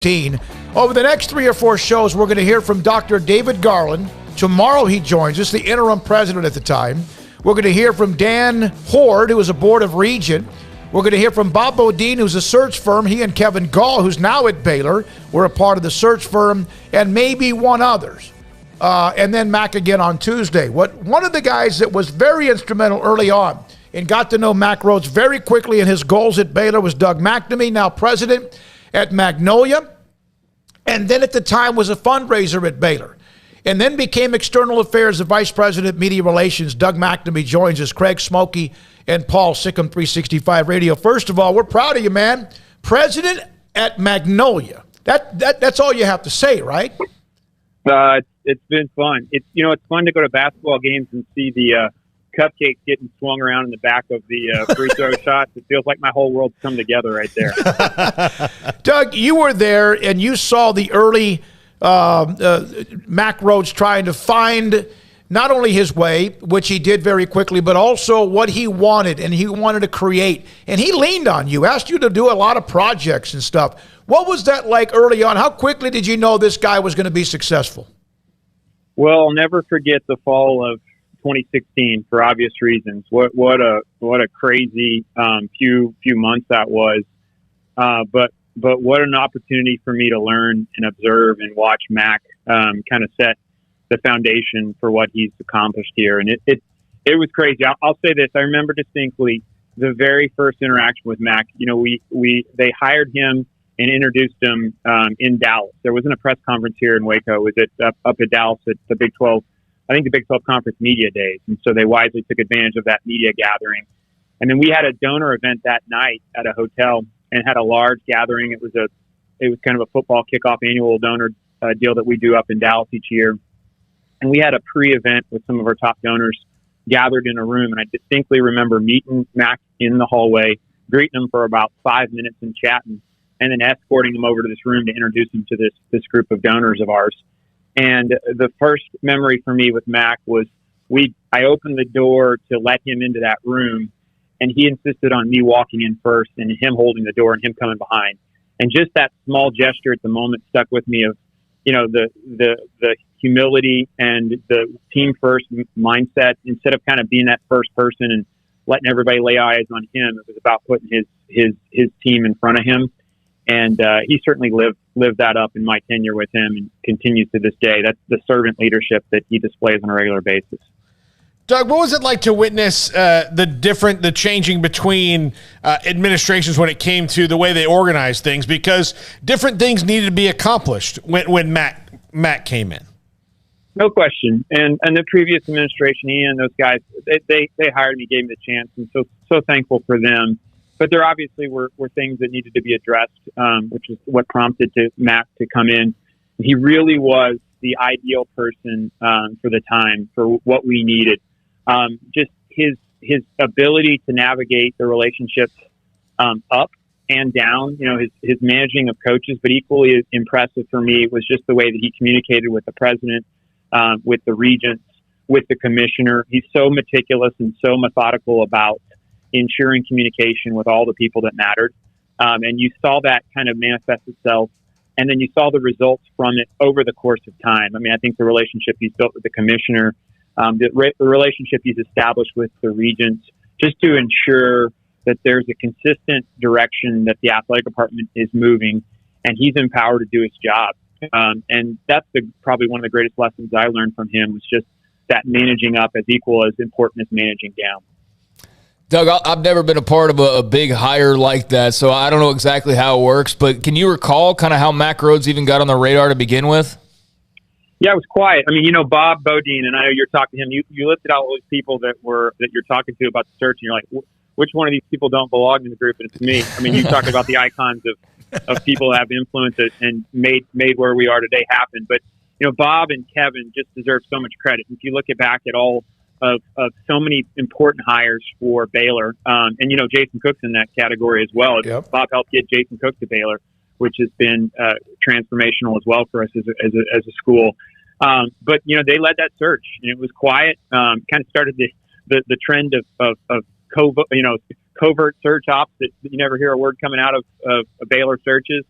Over the next 3 or 4 shows, we're going to hear from Dr. David Garland. Tomorrow he joins us, the interim president at the time. We're going to hear from Dan Horde, who is a board of regent. We're going to hear from Bob Bodine, who's a search firm. He and Kevin Gall, who's now at Baylor, were a part of the search firm, and maybe one others. And then Mack again on Tuesday. One of the guys that was very instrumental early on and got to know Mack Rhoades very quickly and his goals at Baylor was Doug McNamee, now president at Magnolia, and then at the time was a fundraiser at Baylor, and then became external affairs, the vice president of media relations. Doug McNamee joins us, Craig Smokey and Paul, Sic'Em 365 Radio. First of all, we're proud of you, man. President at Magnolia. That's all you have to say, right? It's been fun. It's fun to go to basketball games and see the cupcakes getting swung around in the back of the free throw shots. It feels like my whole world's come together right there. Doug, you were there and you saw the early Mack Rhoades trying to find not only his way, which he did very quickly, but also what he wanted, and he wanted to create. And he leaned on you, asked you to do a lot of projects and stuff. What was that like early on? How quickly did you know this guy was going to be successful? Well, I'll never forget the fall of 2016 for obvious reasons. What a crazy few months that was. But what an opportunity for me to learn and observe and watch Mack kind of set the foundation for what he's accomplished here. And it was crazy. I'll say this. I remember distinctly the very first interaction with Mack. They hired him and introduced him in Dallas. There wasn't a press conference here in Waco. It was up at Dallas at the Big 12. I think the Big 12 Conference Media Days. And so they wisely took advantage of that media gathering. And then we had a donor event that night at a hotel and had a large gathering. It was kind of a football kickoff annual donor deal that we do up in Dallas each year. And we had a pre-event with some of our top donors gathered in a room. And I distinctly remember meeting Mack in the hallway, greeting him for about 5 minutes and chatting, and then escorting him over to this room to introduce him to this group of donors of ours. And the first memory for me with Mack was I opened the door to let him into that room, and he insisted on me walking in first and him holding the door and him coming behind. And just that small gesture at the moment stuck with me of, the humility and the team first mindset. Instead of kind of being that first person and letting everybody lay eyes on him, it was about putting his team in front of him. And he certainly lived that up in my tenure with him and continues to this day. That's the servant leadership that he displays on a regular basis. Doug, what was it like to witness the changing between administrations when it came to the way they organized things? Because different things needed to be accomplished when Mack came in. No question. And the previous administration, he and those guys, they hired me, gave me the chance, and so thankful for them. But there obviously were things that needed to be addressed, which is what prompted Mack to come in. He really was the ideal person for the time, for what we needed. Just his ability to navigate the relationships up and down, his managing of coaches, but equally impressive for me was just the way that he communicated with the president, with the regents, with the commissioner. He's so meticulous and so methodical about ensuring communication with all the people that mattered. And you saw that kind of manifest itself. And then you saw the results from it over the course of time. I mean, I think the relationship he's built with the commissioner, the relationship he's established with the regents, just to ensure that there's a consistent direction that the athletic department is moving, and he's empowered to do his job. And that's probably one of the greatest lessons I learned from him, was just that managing up as equal as important as managing down. Doug, I've never been a part of a big hire like that, so I don't know exactly how it works, but can you recall kind of how Mack Rhoades even got on the radar to begin with? Yeah, it was quiet. I mean, Bob Bodine, and I know you're talking to him, you listed out all those people that you're talking to about the search, and you're like, which one of these people don't belong in the group? And it's me. I mean, you talk about the icons of people that have influence and made where we are today happen. But, Bob and Kevin just deserve so much credit. If you look back at all of so many important hires for Baylor. And, Jason Cook's in that category as well. Yep. Bob helped get Jason Cook to Baylor, which has been transformational as well for us as a school. But, they led that search, and it was quiet, kind of started the trend of covert search ops that you never hear a word coming out of Baylor searches.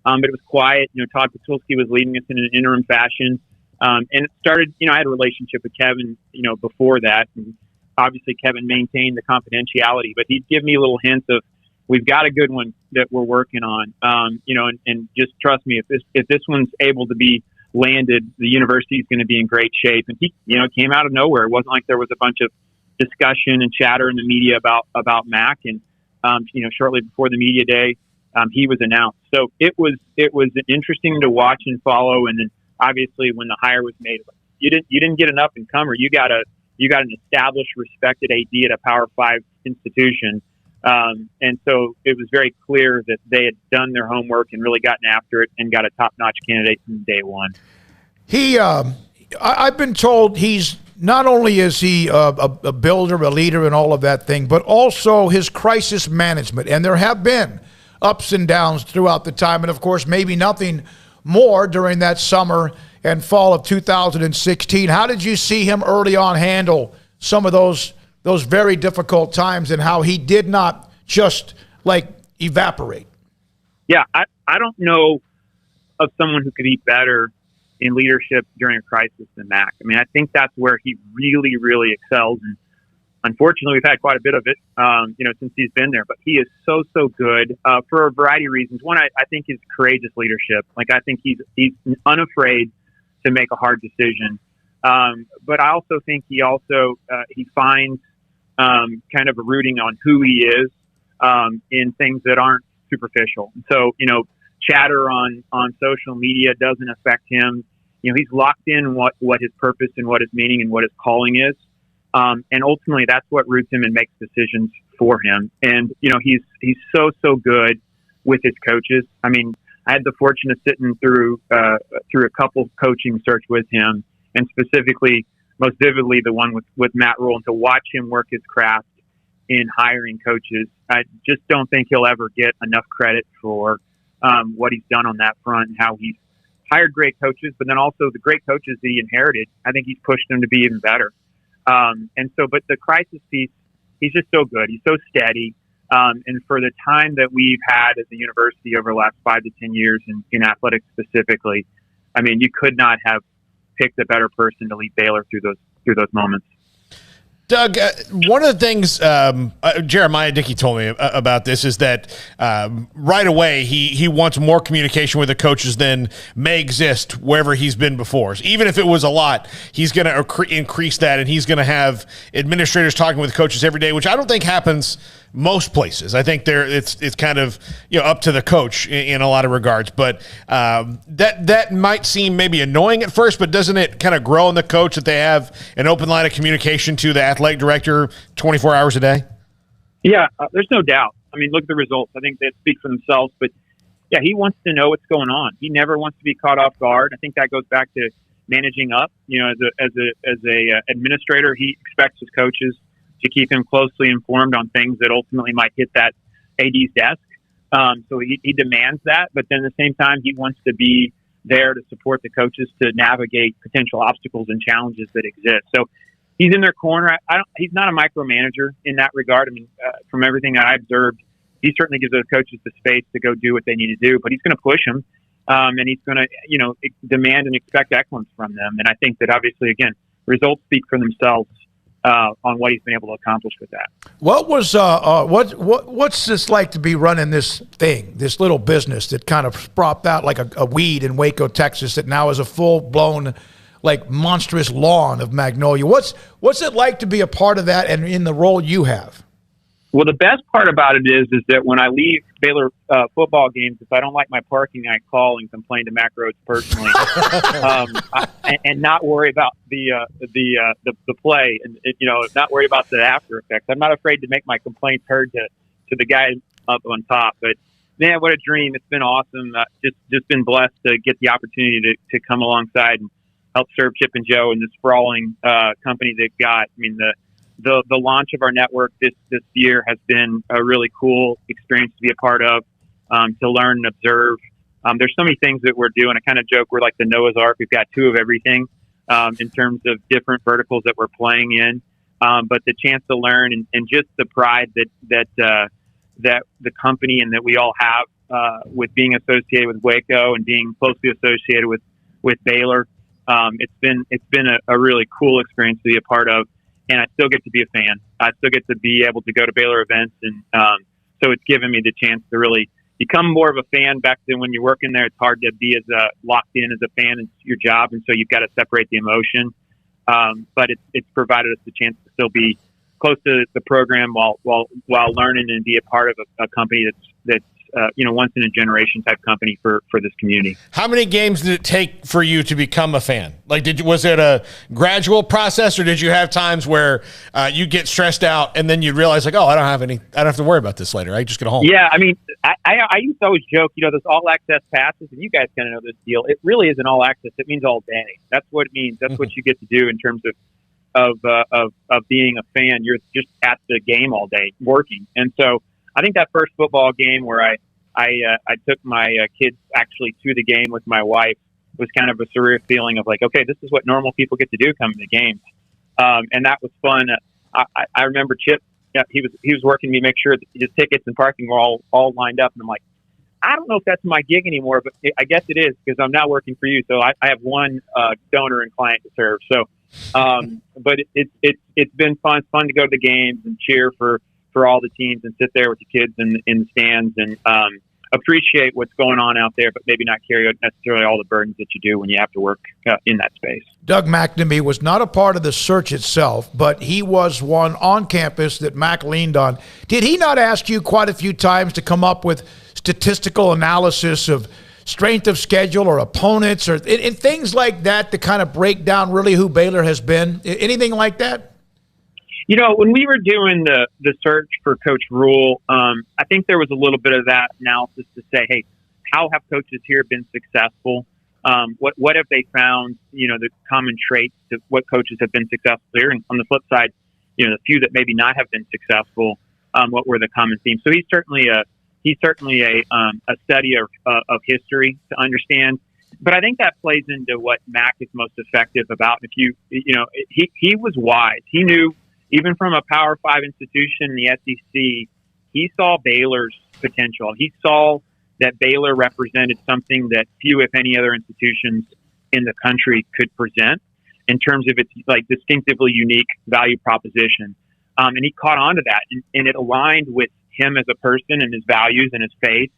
but it was quiet. Todd Patulski was leading us in an interim fashion. And it started, I had a relationship with Kevin, before that. And obviously Kevin maintained the confidentiality, but he'd give me little hints of, we've got a good one that we're working on. And just trust me, if this one's able to be landed, the university is going to be in great shape. And he, came out of nowhere. It wasn't like there was a bunch of discussion and chatter in the media about Mac. And, shortly before the media day, he was announced. So it was interesting to watch and follow. And then obviously when the hire was made, you didn't get an up and comer. You got an established, respected AD at a Power 5 institution. And so it was very clear that they had done their homework and really gotten after it and got a top-notch candidate from day one. I've been told he's not only is he a builder, a leader, and all of that thing, but also his crisis management. And there have been ups and downs throughout the time, and of course, maybe nothing more during that summer and fall of 2016. How did you see him early on handle some of those very difficult times and how he did not just evaporate? Yeah, I don't know of someone who could be better in leadership during a crisis than Mac. I mean, I think that's where he really, really excels. And unfortunately, we've had quite a bit of it, since he's been there. But he is so good for a variety of reasons. One, I think is courageous leadership. I think he's unafraid to make a hard decision. But I also think he finds kind of a rooting on who he is in things that aren't superficial. And so, chatter on social media doesn't affect him. He's locked in what his purpose and what his meaning and what his calling is. And ultimately that's what roots him and makes decisions for him. And, he's so good with his coaches. I mean, I had the fortune of sitting through a couple coaching search with him, and specifically, most vividly, the one with Matt Rhule, and to watch him work his craft in hiring coaches. I just don't think he'll ever get enough credit for what he's done on that front and how he's hired great coaches, but then also the great coaches that he inherited. I think he's pushed them to be even better. But the crisis piece, he's just so good. He's so steady. And for the time that we've had as a university over the last 5 to 10 years in athletics specifically, I mean, you could not have picked a better person to lead Baylor through those moments. Doug, one of the things Jeremiah Dickey told me about this is that right away he wants more communication with the coaches than may exist wherever he's been before. So even if it was a lot, he's going to increase that, and he's going to have administrators talking with coaches every day, which I don't think happens most places. I think it's kind of up to the coach in a lot of regards. But that might seem maybe annoying at first, but doesn't it kind of grow in the coach that they have an open line of communication to the athletic director 24 hours a day? Yeah, there's no doubt. I mean, look at the results. I think they speak for themselves. But yeah, he wants to know what's going on. He never wants to be caught off guard. I think that goes back to managing up. As a administrator, he expects his coaches to keep him closely informed on things that ultimately might hit that AD's desk. So he demands that, but then at the same time, he wants to be there to support the coaches to navigate potential obstacles and challenges that exist. So he's in their corner. He's not a micromanager in that regard. I mean, from everything that I observed, he certainly gives those coaches the space to go do what they need to do, but he's going to push them. And he's going to, demand and expect excellence from them. And I think that obviously, again, results speak for themselves on what he's been able to accomplish with that. What was what's this like to be running this little business that kind of spropped out like a weed in Waco, Texas, that now is a full-blown, monstrous lawn of magnolia? What's it like to be a part of that and in the role you have? Well, the best part about it is that when I leave Baylor football games, if I don't like my parking, I call and complain to Mack Rhoades personally, and not worry about the play, and not worry about the after effects. I'm not afraid to make my complaints heard to the guy up on top. But man, what a dream! It's been awesome. Just been blessed to get the opportunity to come alongside and help serve Chip and Joe and the sprawling company they've got. I mean, the launch of our network this year has been a really cool experience to be a part of, to learn and observe. There's so many things that we're doing. I kind of joke we're like the Noah's Ark. We've got 2 of everything in terms of different verticals that we're playing in. But the chance to learn and just the pride that the company and that we all have with being associated with Waco and being closely associated with Baylor. It's been a really cool experience to be a part of, and I still get to be a fan. I still get to be able to go to Baylor events, and so it's given me the chance to really become more of a fan. Back then, when you're working there, it's hard to be as locked in as a fan. It's your job, and so you've got to separate the emotion. But it's provided us the chance to still be close to the program while learning and be a part of a company that's once in a generation type company for this community. How many games did it take for you to become a fan? Like, was it a gradual process, or did you have times where you get stressed out and then you realize, like, oh, I don't have to worry about this later. I just get home. Yeah, I mean, I used to always joke, those all access passes, and you guys kind of know this deal. It really isn't all access. It means all day. That's what it means. That's what you get to do in terms of being a fan. You're just at the game all day working. And so I think that first football game where I took my kids actually to the game with my wife was kind of a surreal feeling of like, okay, this is what normal people get to do coming to games. And that was fun. I remember Chip, he was working me, make sure that his tickets and parking were all lined up. And I'm like, I don't know if that's my gig anymore, but I guess it is because I'm now working for you. So I have one donor and client to serve. So, but it's been fun. It's fun to go to the games and cheer for all the teams and sit there with the kids in the stands and appreciate what's going on out there, but maybe not carry out necessarily all the burdens that you do when you have to work in that space. Doug McNamee was not a part of the search itself, but he was one on campus that Mac leaned on. Did he not ask you quite a few times to come up with statistical analysis of strength of schedule or opponents or and things like that to kind of break down really who Baylor has been? Anything like that? When we were doing the search for Coach Rule, I think there was a little bit of that analysis to say, hey, how have coaches here been successful? What have they found, the common traits of what coaches have been successful here? And on the flip side, the few that maybe not have been successful, what were the common themes? So he's certainly a study of history to understand. But I think that plays into what Mac is most effective about. If he was wise. He knew, even from a Power 5 institution in the SEC, he saw Baylor's potential. He saw that Baylor represented something that few, if any, other institutions in the country could present in terms of its distinctively unique value proposition. And he caught on to that, and it aligned with him as a person and his values and his faith.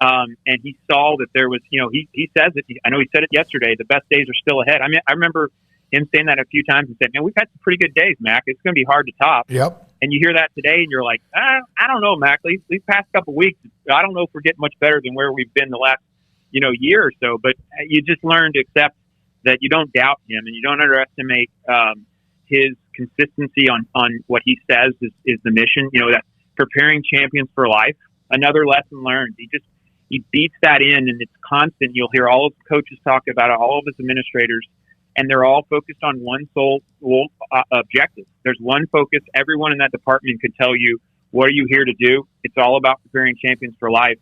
And he saw that there was, he says it. I know he said it yesterday. The best days are still ahead. I mean, I remember him saying that a few times and said, man, we've had some pretty good days, Mac. It's going to be hard to top. Yep. And you hear that today and you're like, I don't know, Mac. These past couple of weeks, I don't know if we're getting much better than where we've been the last, year or so. But you just learn to accept that you don't doubt him and you don't underestimate his consistency on what he says is the mission, that preparing champions for life. Another lesson learned. He beats that in, and it's constant. You'll hear all of the coaches talk about it, all of his administrators, and they're all focused on one sole objective. There's one focus. Everyone in that department could tell you, what are you here to do? It's all about preparing champions for life.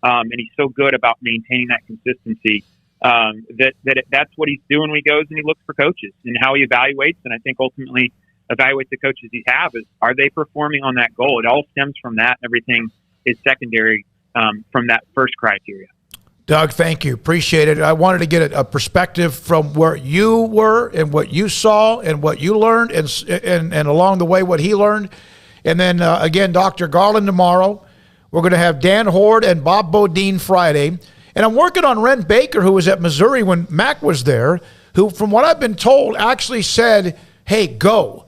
And he's so good about maintaining that consistency that's what he's doing when he goes and he looks for coaches and how he evaluates. And I think ultimately evaluates the coaches he have is, are they performing on that goal? It all stems from that. Everything is secondary from that first criteria. Doug, thank you. Appreciate it. I wanted to get a perspective from where you were and what you saw and what you learned and along the way what he learned. And then, again, Dr. Garland tomorrow. We're going to have Dan Horde and Bob Bodine Friday. And I'm working on Ren Baker, who was at Missouri when Mac was there, who, from what I've been told, actually said, hey, go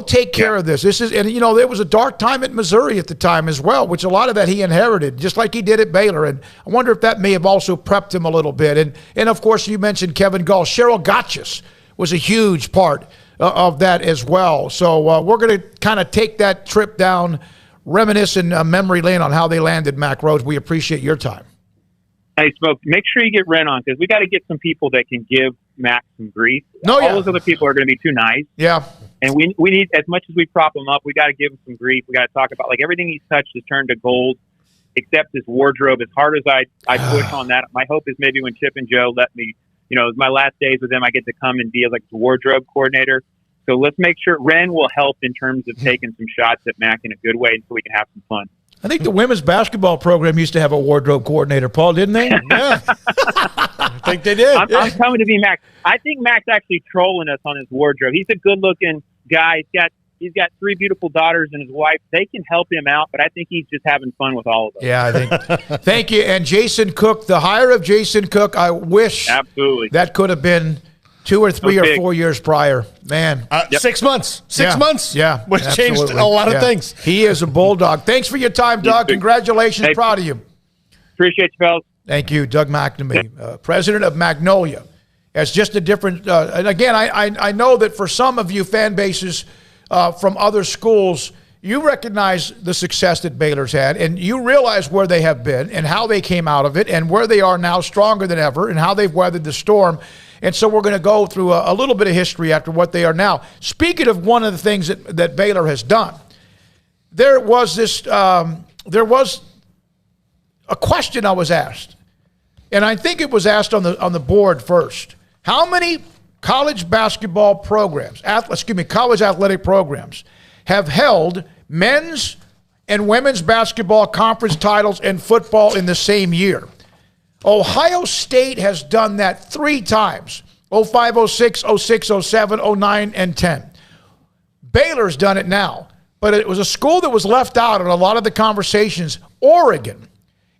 take care of this. This is, and there was a dark time at Missouri at the time as well, which a lot of that he inherited, just like he did at Baylor. And I wonder if that may have also prepped him a little bit. And of course, you mentioned Kevin Gall. Cheryl Gotchis was a huge part of that as well. So we're going to kind of take that trip down, reminisce in memory lane on how they landed Mack Rhoades. We appreciate your time. Hey, Smoke, make sure you get Ren on, because we got to get some people that can give Mac some grief. All those other people are going to be too nice. Yeah. And we need, as much as we prop him up, we got to give him some grief. We got to talk about, everything he's touched has turned to gold, except his wardrobe. As hard as I push on that, my hope is maybe when Chip and Joe let me, my last days with them, I get to come and be like the wardrobe coordinator. So let's make sure Ren will help in terms of taking some shots at Mac in a good way so we can have some fun. I think the women's basketball program used to have a wardrobe coordinator, Paul, didn't they? Yeah. I think they did. I'm coming to be Max. I think Max actually trolling us on his wardrobe. He's a good-looking guy. He's got 3 beautiful daughters and his wife. They can help him out, but I think he's just having fun with all of them. Yeah, I think. Thank you. And Jason Cook, the hire of Jason Cook, I wish absolutely that could have been 2 or 3 or 4 years prior. Man. 6 months. 6 months. Yeah. Which changed a lot of things. He is a bulldog. Thanks for your time, Doug. Congratulations. Hey, proud of you. Appreciate you, fellas. Thank you, Doug McNamee, president of Magnolia. It's just a different, and again, I know that for some of you fan bases from other schools, you recognize the success that Baylor's had, and you realize where they have been and how they came out of it and where they are now stronger than ever and how they've weathered the storm. And so we're going to go through a little bit of history after what they are now. Speaking of one of the things that Baylor has done, there was a question I was asked, and I think it was asked on the board first. How many college basketball programs, college athletic programs, have held men's and women's basketball conference titles and football in the same year? Ohio State has done that 3 times, 05, 06, 06, 07, 09, and 10. Baylor's done it now, but it was a school that was left out in a lot of the conversations, Oregon.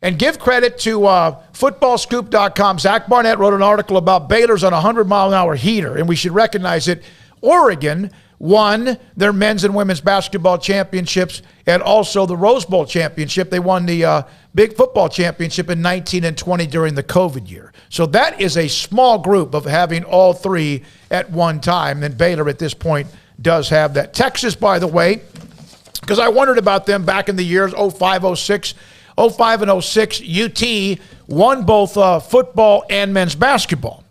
And give credit to footballscoop.com. Zach Barnett wrote an article about Baylor's on a 100-mile-an-hour heater, and we should recognize it. Oregon won their men's and women's basketball championships and also the Rose Bowl championship. They won the big football championship in 19 and 20 during the COVID year. So that is a small group of having all 3 at one time. And Baylor at this point does have that. Texas, by the way, because I wondered about them back in the years 05, 06, 05 and 06, UT won both football and men's basketball.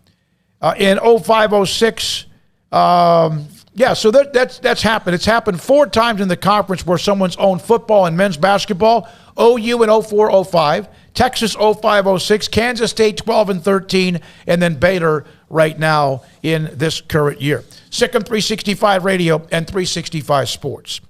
In 05, 06, so that's happened. It's happened 4 times in the conference where someone's owned football and men's basketball. OU in 04, 05, Texas 05, 06, Kansas State 12 and 13, and then Baylor right now in this current year. Sic'Em 365 Radio and 365 Sports.